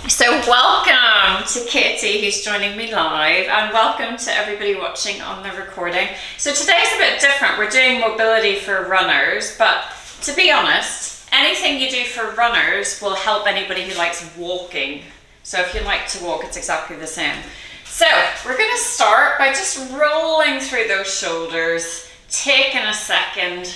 So welcome to Katie who's joining me live, and welcome to everybody watching on the recording. So today's a bit different. We're doing mobility for runners, but to be honest, anything you do for runners will help anybody who likes walking. So if you like to walk, it's exactly the same. So we're going to start by just rolling through those shoulders, taking a second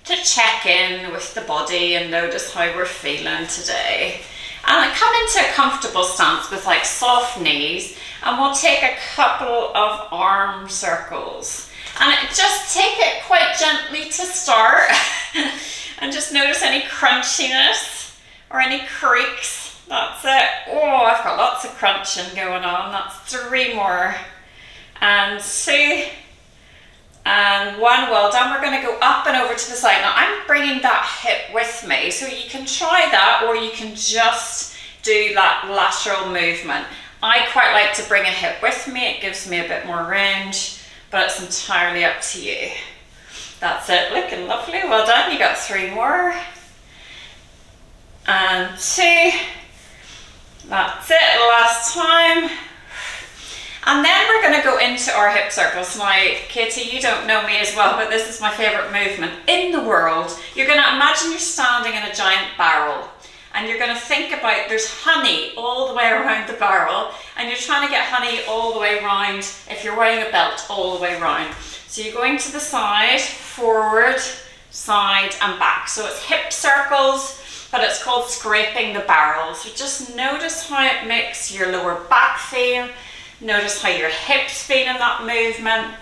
to check in with the body and notice how we're feeling today. And come into a comfortable stance with like soft knees, and we'll take a couple of arm circles. And just take it quite gently to start and just notice any crunchiness or any creaks. That's it. Oh, I've got lots of crunching going on. That's 3 more. And 2. And 1, well done. We're going to go up and over to the side. Now I'm bringing that hip with me, so you can try that, or you can just do that lateral movement. I quite like to bring a hip with me. It gives me a bit more range, but it's entirely up to you. That's it. Looking lovely. Well done. You got 3 more. And 2. That's it. Last time. And then we're going to go into our hip circles. Now, Katie, you don't know me as well, but this is my favourite movement in the world. You're going to imagine you're standing in a giant barrel, and you're going to think about there's honey all the way around the barrel, and you're trying to get honey all the way around, if you're wearing a belt, all the way around. So you're going to the side, forward, side and back. So it's hip circles, but it's called scraping the barrel. So just notice how it makes your lower back feel. Notice how your hips feel in that movement.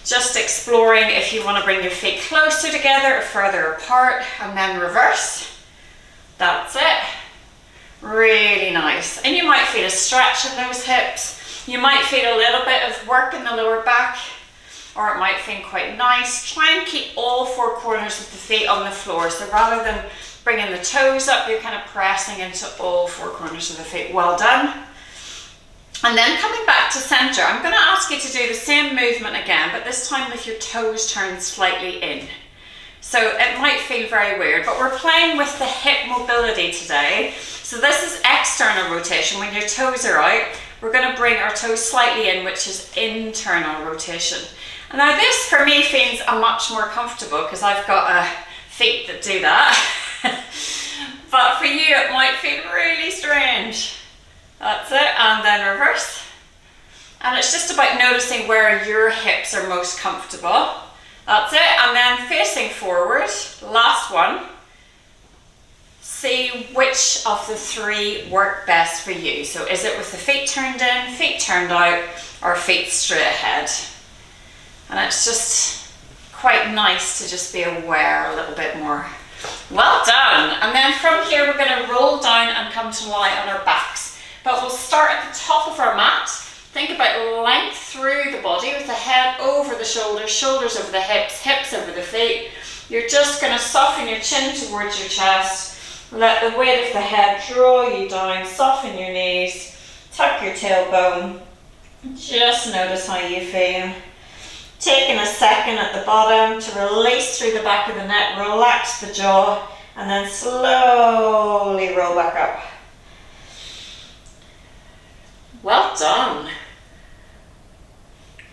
Just exploring if you want to bring your feet closer together or further apart, and then reverse. That's it. Really nice. And you might feel a stretch in those hips. You might feel a little bit of work in the lower back, or it might feel quite nice. Try and keep all 4 corners of the feet on the floor. So rather than bringing the toes up, you're kind of pressing into all 4 corners of the feet. Well done. And then coming back to center, I'm going to ask you to do the same movement again, but this time with your toes turned slightly in. So it might feel very weird, but we're playing with the hip mobility today. So this is external rotation. When your toes are out, we're going to bring our toes slightly in, which is internal rotation. And now this for me feels much more comfortable because I've got feet that do that. But for you it might feel really strange. That's it, and then reverse. And it's just about noticing where your hips are most comfortable. That's it, and then facing forward, last one. See which of the 3 work best for you. So is it with the feet turned in, feet turned out, or feet straight ahead? And it's just quite nice to just be aware a little bit more. Well done. And then from here we're going to roll down and come to lie on our backs. But we'll start at the top of our mat. Think about length through the body with the head over the shoulders, shoulders over the hips, hips over the feet. You're just going to soften your chin towards your chest. Let the weight of the head draw you down. Soften your knees. Tuck your tailbone. Just notice how you feel. Taking a second at the bottom to release through the back of the neck. Relax the jaw. And then slowly roll back up. Well done.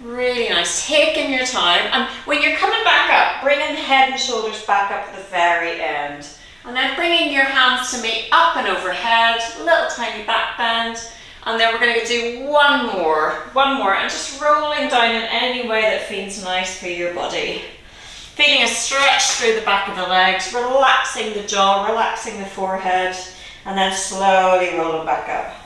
Really nice. Taking your time. And when you're coming back up, bringing the head and shoulders back up at the very end. And then bringing your hands to meet up and overhead. Little tiny back bend. And then we're going to do one more. And just rolling down in any way that feels nice for your body. Feeling a stretch through the back of the legs. Relaxing the jaw, relaxing the forehead. And then slowly rolling back up.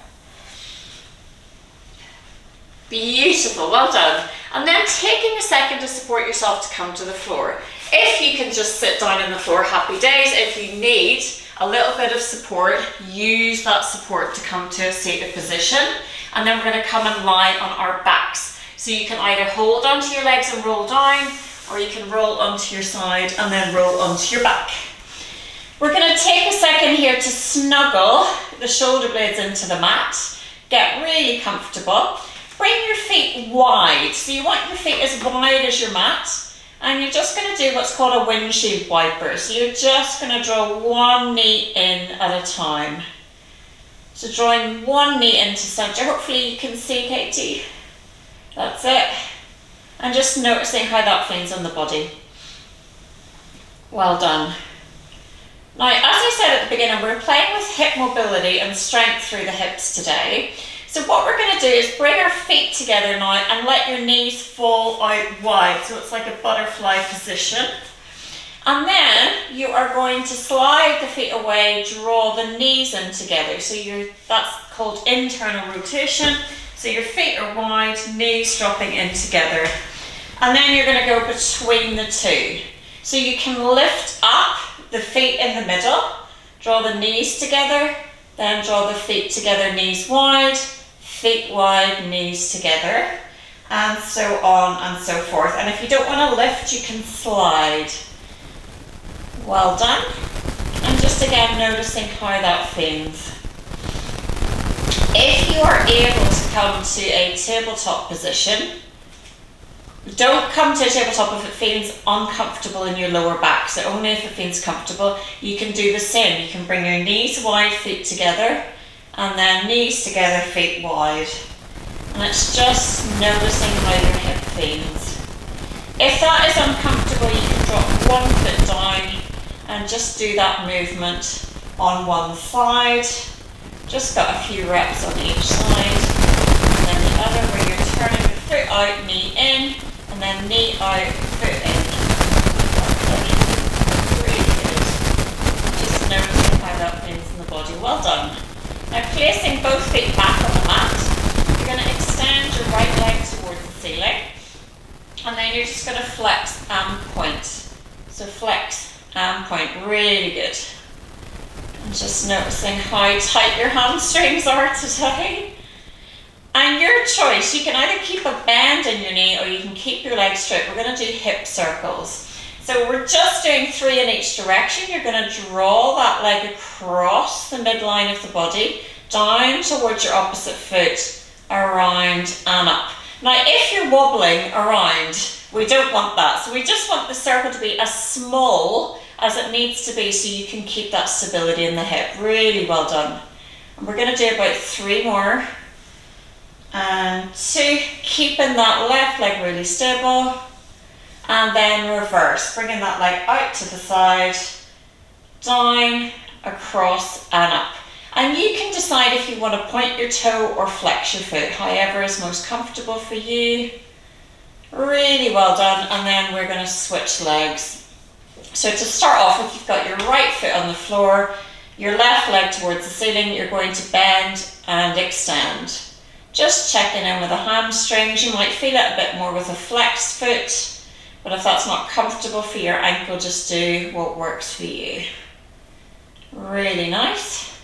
Beautiful, well done. And then taking a second to support yourself to come to the floor. If you can just sit down on the floor, happy days. If you need a little bit of support, use that support to come to a seated position. And then we're going to come and lie on our backs. So you can either hold onto your legs and roll down, or you can roll onto your side and then roll onto your back. We're going to take a second here to snuggle the shoulder blades into the mat. Get really comfortable. Bring your feet wide. So you want your feet as wide as your mat. And you're just going to do what's called a windshield wiper. So you're just going to draw one knee in at a time. So drawing one knee into center. Hopefully you can see, Katie. That's it. And just noticing how that feels on the body. Well done. Now, as I said at the beginning, we're playing with hip mobility and strength through the hips today. So what we're going to do is bring our feet together now and let your knees fall out wide. So it's like a butterfly position. And then you are going to slide the feet away, draw the knees in together. So that's called internal rotation. So your feet are wide, knees dropping in together. And then you're going to go between the two. So you can lift up the feet in the middle, draw the knees together, then draw the feet together, knees wide, feet wide, knees together, and so on and so forth. And if you don't want to lift, you can slide. Well done. And just again noticing how that feels. If you are able to come to a tabletop position, don't come to a tabletop if it feels uncomfortable in your lower back. So only if it feels comfortable. You can do the same. You can bring your knees wide, feet together, and then knees together, feet wide. And it's just noticing how your hip feels. If that is uncomfortable, you can drop one foot down and just do that movement on one side. Just got a few reps on each side. And then the other where you're turning the foot out, knee in, and then knee out, foot in. Really good. Just noticing how that feels in the body. Well done. Now placing both feet back on the mat, you're going to extend your right leg towards the ceiling. And then you're just going to flex and point. So flex and point, really good. And just noticing how tight your hamstrings are today. And your choice, you can either keep a bend in your knee or you can keep your legs straight. We're going to do hip circles. So we're just doing 3 in each direction. You're going to draw that leg across the midline of the body, down towards your opposite foot, around and up. Now if you're wobbling around, we don't want that. So we just want the circle to be as small as it needs to be so you can keep that stability in the hip. Really well done. And we're going to do about 3 more. And 2, keeping that left leg really stable. And then reverse, bringing that leg out to the side, down, across and up. And you can decide if you want to point your toe or flex your foot, however is most comfortable for you. Really well done. And then we're going to switch legs. So to start off with, you've got your right foot on the floor, your left leg towards the ceiling. You're going to bend and extend. Just checking in with the hamstrings. You might feel it a bit more with a flexed foot, but if that's not comfortable for your ankle, just do what works for you. Really nice.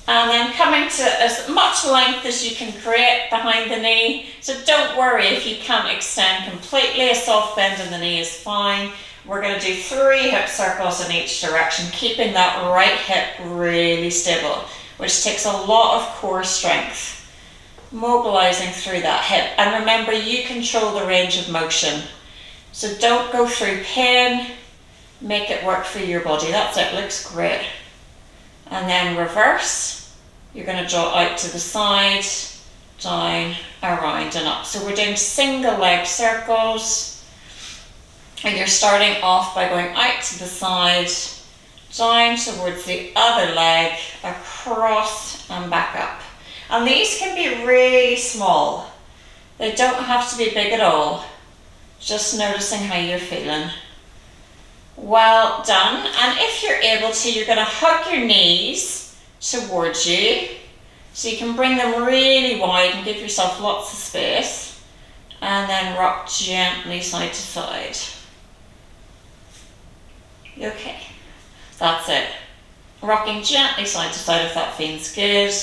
And then coming to as much length as you can create behind the knee. So don't worry if you can't extend completely. A soft bend in the knee is fine. We're going to do 3 hip circles in each direction, keeping that right hip really stable, which takes a lot of core strength. Mobilizing through that hip. And remember, you control the range of motion. So don't go through pain. Make it work for your body. That's it. Looks great. And then reverse. You're going to draw out to the side, down, around and up. So we're doing single leg circles. And you're starting off by going out to the side, down towards the other leg, across and back up. And these can be really small. They don't have to be big at all. Just noticing how you're feeling. Well done. And if you're able to, you're going to hug your knees towards you. So you can bring them really wide and give yourself lots of space. And then rock gently side to side. Okay. That's it. Rocking gently side to side if that feels good.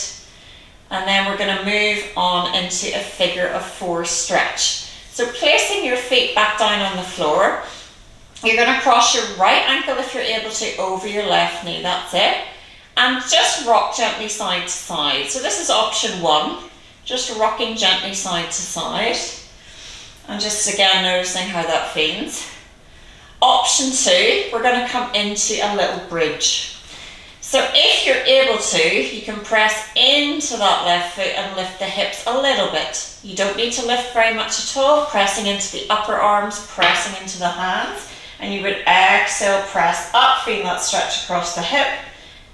And then we're going to move on into a figure of 4 stretch. So placing your feet back down on the floor, you're going to cross your right ankle if you're able to over your left knee, that's it. And just rock gently side to side. So this is option 1, just rocking gently side to side. And just again noticing how that feels. Option 2, we're going to come into a little bridge. So if you're able to, you can press into that left foot and lift the hips a little bit. You don't need to lift very much at all, pressing into the upper arms, pressing into the hands, and you would exhale, press up, feeling that stretch across the hip,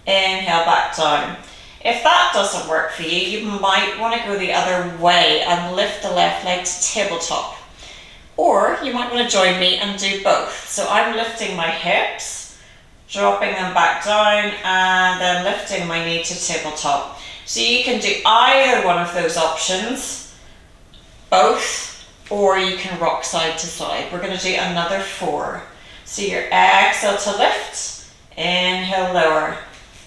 inhale back down. If that doesn't work for you, you might want to go the other way and lift the left leg to tabletop. Or you might want to join me and do both. So I'm lifting my hips, dropping them back down, and then lifting my knee to tabletop. So you can do either one of those options, both, or you can rock side to side. We're going to do another 4. So your exhale to lift, inhale, lower.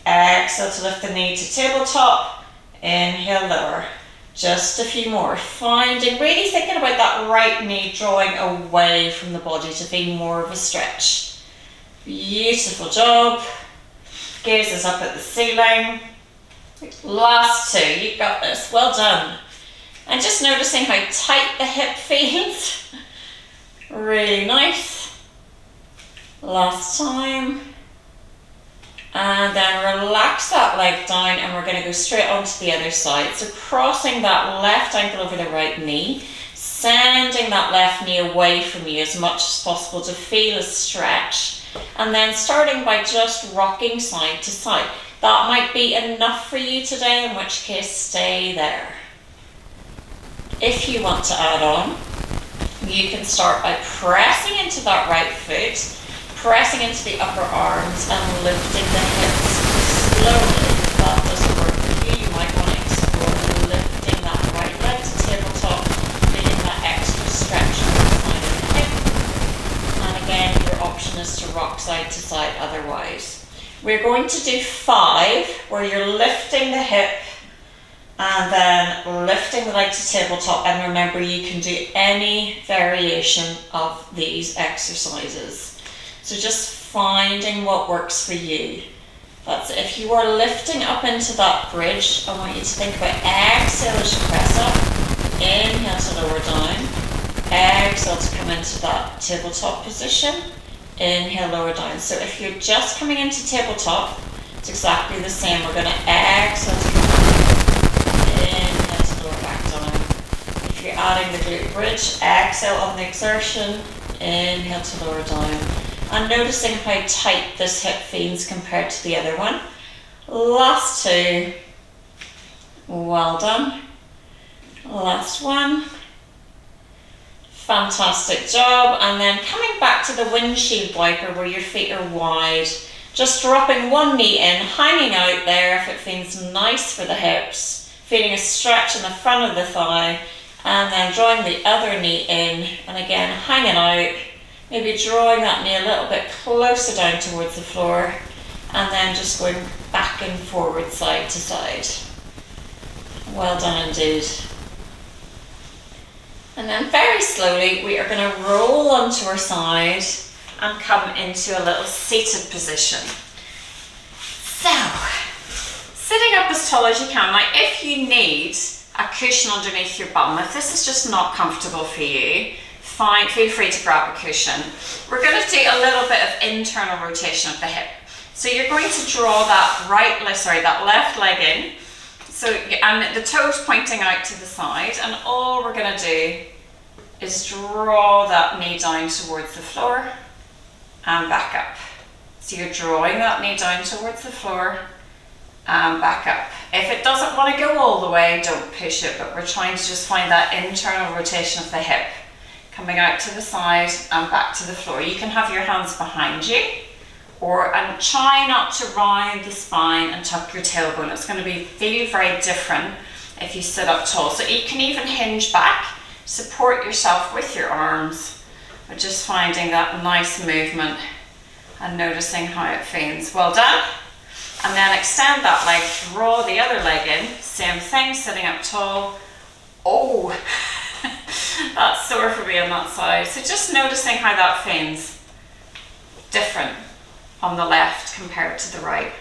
Exhale to lift the knee to tabletop, inhale, lower. Just a few more. Really thinking about that right knee drawing away from the body to be more of a stretch. Beautiful job. Gaze is up at the ceiling. Last 2, you got this, well done. And just noticing how tight the hip feels. Really nice. Last time. And then relax that leg down, and we're going to go straight onto the other side. So crossing that left ankle over the right knee, sending that left knee away from you as much as possible to feel a stretch. And then starting by just rocking side to side. That might be enough for you today, in which case stay there. If you want to add on, you can start by pressing into that right foot, pressing into the upper arms and lifting the hips slowly. If that doesn't work for you, you might want to explore lifting that right leg to tabletop, feeling that extra stretch on the side of the hip. And again, your option is to rock side to side otherwise. We're going to do 5, where you're lifting the hip and then lifting the leg to tabletop. And remember, you can do any variation of these exercises. So just finding what works for you. That's it. If you are lifting up into that bridge, I want you to think about exhale as you press up, inhale to lower down, exhale to come into that tabletop position, inhale, lower down. So if you're just coming into tabletop, it's exactly the same. We're going to exhale to come down, inhale to lower back down. If you're adding the glute bridge, exhale on the exertion, inhale to lower down. And noticing how tight this hip feels compared to the other one. Last 2. Well done. Last one. Fantastic job. And then coming back to the windshield wiper where your feet are wide. Just dropping one knee in, hanging out there if it feels nice for the hips. Feeling a stretch in the front of the thigh. And then drawing the other knee in. And again, hanging out. Maybe drawing that knee a little bit closer down towards the floor, and then just going back and forward side to side. Well done indeed. And then very slowly we are going to roll onto our side and come into a little seated position. So, sitting up as tall as you can. Now if you need a cushion underneath your bum, if this is just not comfortable for you, fine, feel free to grab a cushion. We're going to do a little bit of internal rotation of the hip. So you're going to draw that left leg in. So, and the toes pointing out to the side, and all we're going to do is draw that knee down towards the floor and back up. So you're drawing that knee down towards the floor and back up. If it doesn't want to go all the way, don't push it, but we're trying to just find that internal rotation of the hip. Coming out to the side and back to the floor. You can have your hands behind you, and try not to round the spine and tuck your tailbone. It's going to feel very different if you sit up tall. So you can even hinge back, support yourself with your arms, but just finding that nice movement and noticing how it feels. Well done. And then extend that leg, draw the other leg in. Same thing, sitting up tall. Oh! That's sore for me on that side. So just noticing how that feels different on the left compared to the right.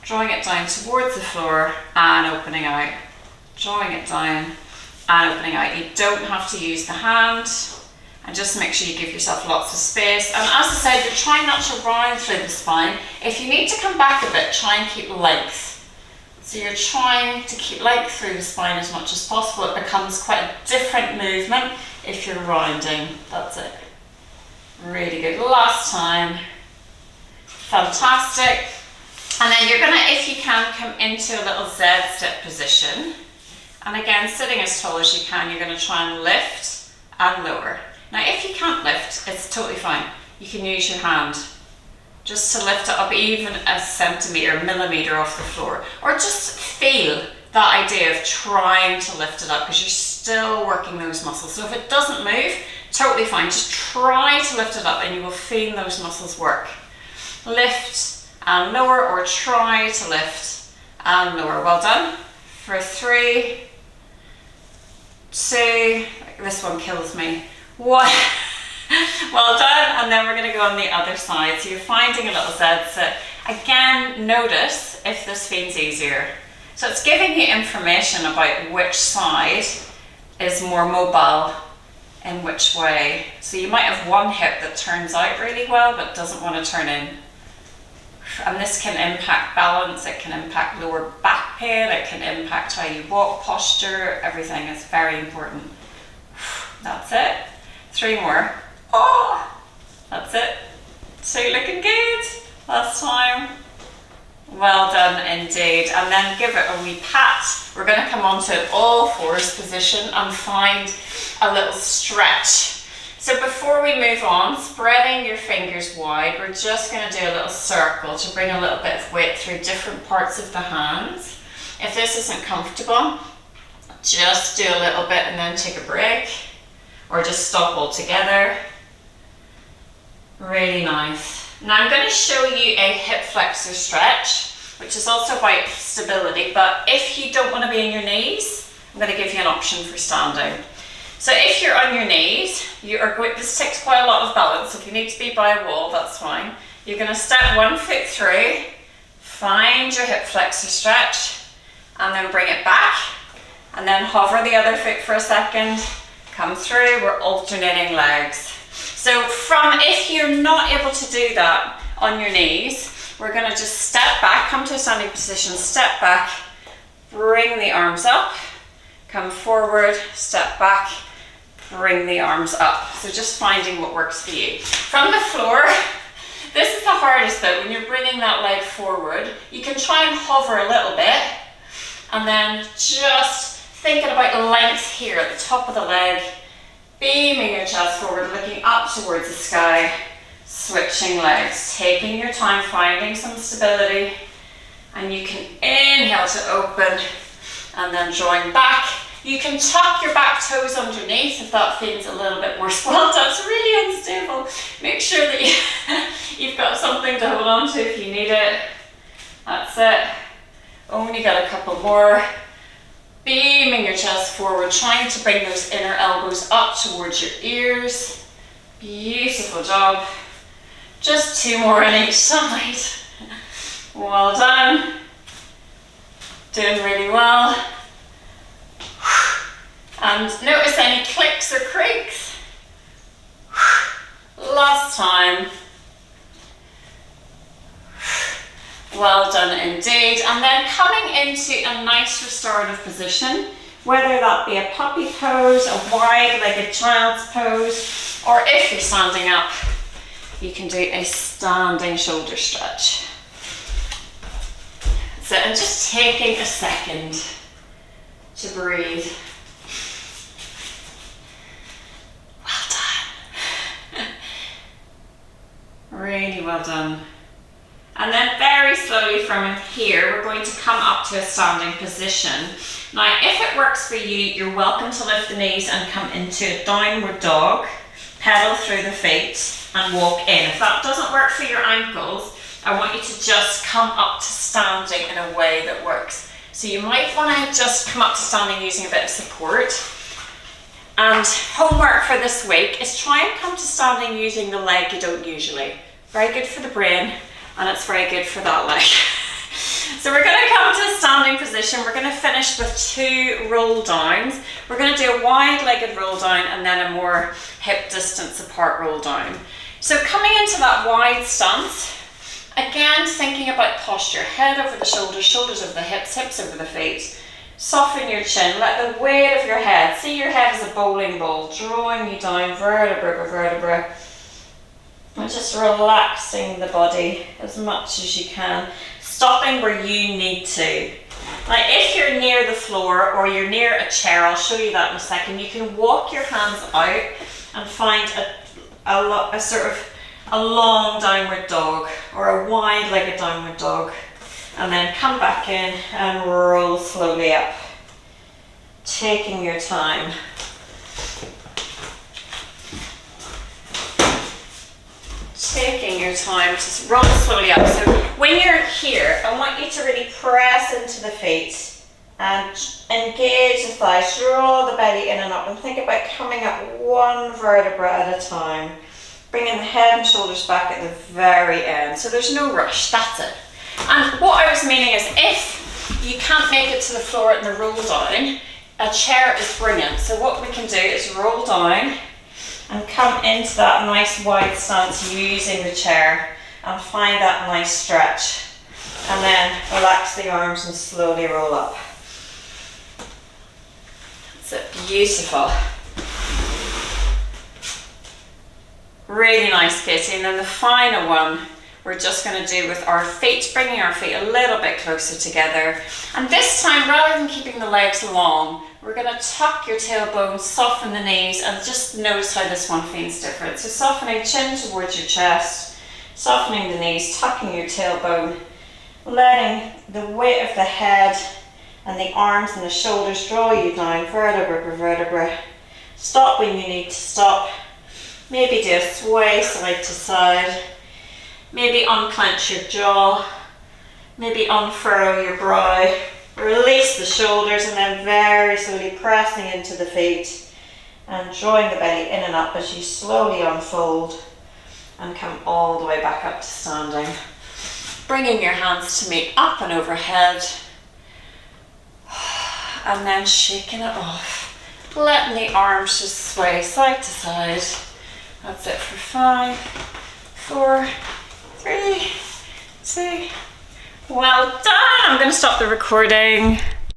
Drawing it down towards the floor and opening out. Drawing it down and opening out. You don't have to use the hand, And just make sure you give yourself lots of space. And as I said, you're trying not to round through the spine. If you need to come back a bit, try and keep length. So you're trying to keep length through the spine as much as possible. It becomes quite a different movement if you're rounding. That's it. Really good. Last time. Fantastic. And then you're gonna, if you can, come into a little Z step position. And again, sitting as tall as you can, you're gonna try and lift and lower. Now, if you can't lift, it's totally fine. You can use your hand just to lift it up even a centimetre, millimetre off the floor. Or just feel that idea of trying to lift it up because you're still working those muscles. So if it doesn't move, totally fine. Just try to lift it up and you will feel those muscles work. Lift and lower, or try to lift and lower. Well done. For 3, 2, this one kills me. 1. Well done. And then we're going to go on the other side. So you're finding a little Z sit. Again, notice if this feels easier. So it's giving you information about which side is more mobile in which way. So you might have one hip that turns out really well but doesn't want to turn in. And this can impact balance, it can impact lower back pain, it can impact how you walk, posture, everything is very important. That's it. 3 more. Oh, that's it. 2 looking good. Last time. Well done indeed. And then give it a wee pat. We're going to come onto an all fours position and find a little stretch. So before we move on, spreading your fingers wide, we're just going to do a little circle to bring a little bit of weight through different parts of the hands. If this isn't comfortable, just do a little bit and then take a break, or just stop altogether. Really nice. Now I'm going to show you a hip flexor stretch, which is also about stability, but if you don't want to be on your knees, I'm going to give you an option for standing. So if you're on your knees, you are going, this takes quite a lot of balance. If you need to be by a wall, that's fine. You're going to step 1 foot through, find your hip flexor stretch, and then bring it back, and then hover the other foot for a second, come through, we're alternating legs. So if you're not able to do that on your knees, we're going to just step back, come to a standing position, step back, bring the arms up, come forward, step back, bring the arms up. So just finding what works for you. From the floor, this is the hardest bit. When you're bringing that leg forward, you can try and hover a little bit, and then just thinking about length here at the top of the leg, beaming your chest forward, looking up towards the sky, switching legs, taking your time, finding some stability, and you can inhale to open, and then drawing back. You can tuck your back toes underneath if that feels a little bit more swelled up. It's really unstable. Make sure that you've got something to hold on to if you need it. That's it. Only got a couple more. Beaming your chest forward, trying to bring those inner elbows up towards your ears. Beautiful job. Just 2 more on each side. Well done. Doing really well. And notice any clicks or creaks. Last time. Well done indeed. And then coming into a nice restorative position, whether that be a puppy pose, a wide-legged child's pose, or if you're standing up, you can do a standing shoulder stretch. So I'm just taking a second to breathe. Well done. Really well done. And then very slowly from here, we're going to come up to a standing position. Now, if it works for you, you're welcome to lift the knees and come into a downward dog, pedal through the feet and walk in. If that doesn't work for your ankles, I want you to just come up to standing in a way that works. So you might want to just come up to standing using a bit of support. And homework for this week is try and come to standing using the leg you don't usually. Very good for the brain. And it's very good for that leg. So we're going to come to a standing position. We're going to finish with 2 roll downs. We're going to do a wide-legged roll down and then a more hip distance apart roll down. So coming into that wide stance, again thinking about posture, head over the shoulders, shoulders over the hips, hips over the feet. Soften your chin, let the weight of your head, see your head as a bowling ball, drawing you down vertebra by vertebra. And just relaxing the body as much as you can, stopping where you need to. Now if you're near the floor or you're near a chair, I'll show you that in a second, you can walk your hands out and find a sort of a long downward dog or a wide-legged downward dog, and then come back in and roll slowly up, taking your time. Taking your time to roll slowly up. So when you're here, I want you to really press into the feet and engage the thighs, draw the belly in and up, and think about coming up one vertebra at a time, bringing the head and shoulders back at the very end. So there's no rush, that's it. And what I was meaning is if you can't make it to the floor in the roll down, a chair is brilliant. So what we can do is roll down and come into that nice wide stance using the chair and find that nice stretch, and then relax the arms and slowly roll up. That's it, beautiful. Really nice, Katie. And then the final one we're just going to do with our feet, bringing our feet a little bit closer together. And this time, rather than keeping the legs long, we're going to tuck your tailbone, soften the knees, and just notice how this one feels different. So softening chin towards your chest, softening the knees, tucking your tailbone, letting the weight of the head and the arms and the shoulders draw you down vertebra by vertebra. Stop when you need to stop. Maybe do a sway side to side. Maybe unclench your jaw. Maybe unfurrow your brow. Release the shoulders and then very slowly pressing into the feet and drawing the belly in and up as you slowly unfold and come all the way back up to standing. Bringing your hands to meet up and overhead and then shaking it off. Letting the arms just sway side to side. That's it for 5, 4, 3, 2. Well done. I'm going to stop the recording.